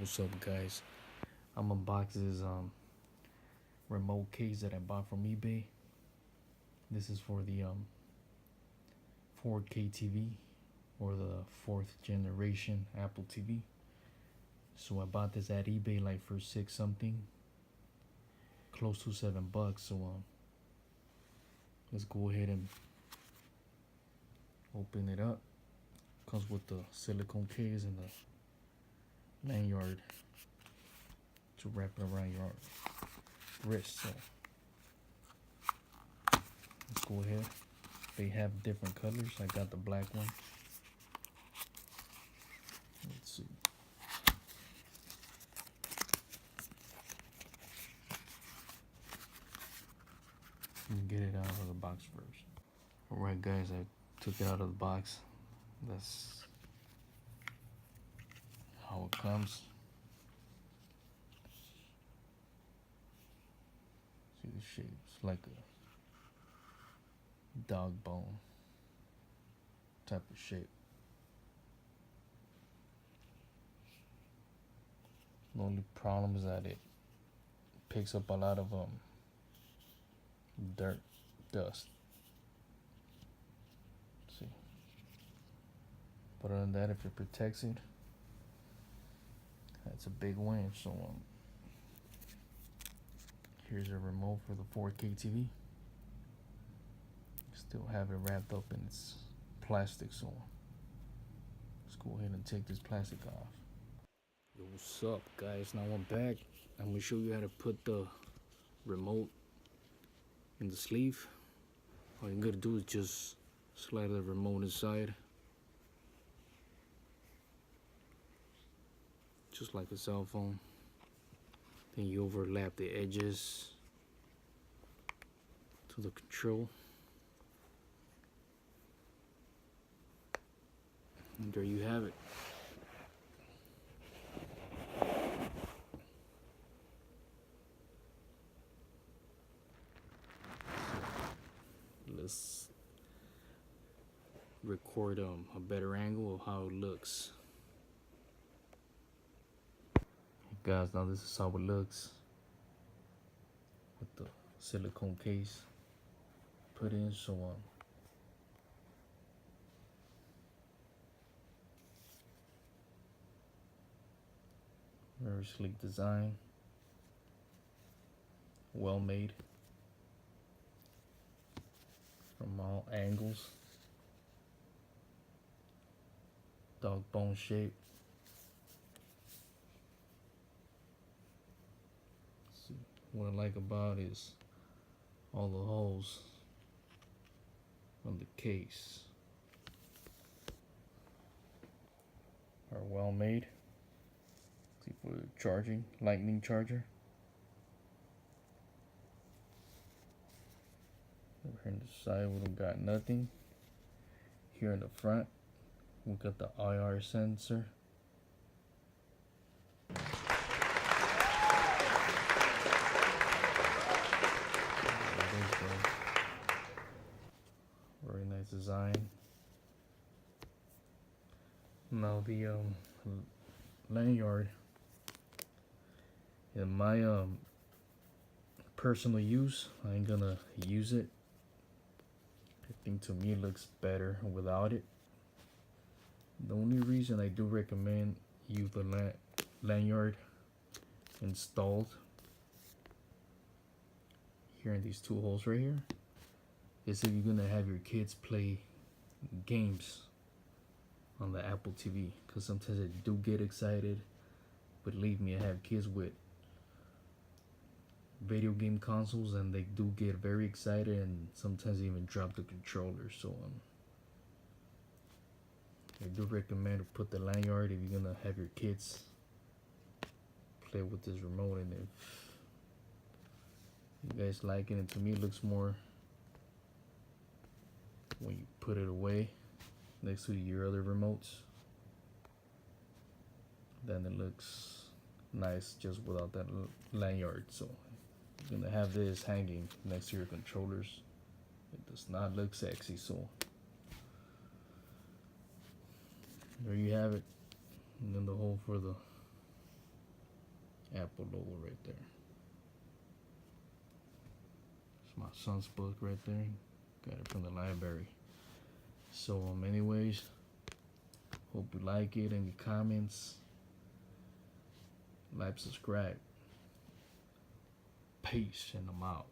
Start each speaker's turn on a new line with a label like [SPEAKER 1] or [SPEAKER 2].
[SPEAKER 1] What's up, guys? I'm unboxing this remote case that I bought from eBay. This is for the 4K TV or the fourth generation Apple TV. So I bought this at eBay like for six something, close to $7. So let's go ahead and open it up. Comes with the silicone case and the lanyard to wrap it around your wrist. So let's go ahead. They have different colors. I got the black one. Let's see. Let me get it out of the box first. Alright guys, I took it out of the box. That's how it comes. See the shape, it's like a dog bone type of shape. The only problem is that it picks up a lot of dirt, dust. See, but other than that, if it protects it, that's a big win. So here's a remote for the 4K TV. Still have it wrapped up in its plastic, so let's go ahead and take this plastic off. Yo, what's up, guys? Now I'm back. I'm gonna show you how to put the remote in the sleeve. All you gotta do is just slide the remote inside, just like a cell phone. Then you overlap the edges to the control. And there you have it. Let's record a better angle of how it looks. Guys, now this is how it looks with the silicone case put in. So very sleek design, well made from all angles, dog bone shape. See, what I like about is all the holes on the case are well made. See, for the charging, lightning charger. Over here on the side, we don't got nothing. Here in the front, we got the IR sensor. Very nice design. Now the lanyard, in my personal use, I ain't gonna use it. I think to me it looks better without it. The only reason I do recommend you the lanyard installed here in these two holes right here is if you're gonna have your kids play games on the Apple TV, because sometimes I do get excited. Believe me, I have kids with video game consoles and they do get very excited and sometimes even drop the controller. So I do recommend to put the lanyard if you're gonna have your kids play with this remote. And if you guys like it, and to me it looks more when you put it away next to your other remotes, then it looks nice just without that lanyard. So you're gonna have this hanging next to your controllers, it does not look sexy. So there you have it. And then the hole for the Apple logo right there. It's my son's book right there. Got it from the library. So anyways, hope you like it. Any comments? Like, subscribe. Peace, and I'm out.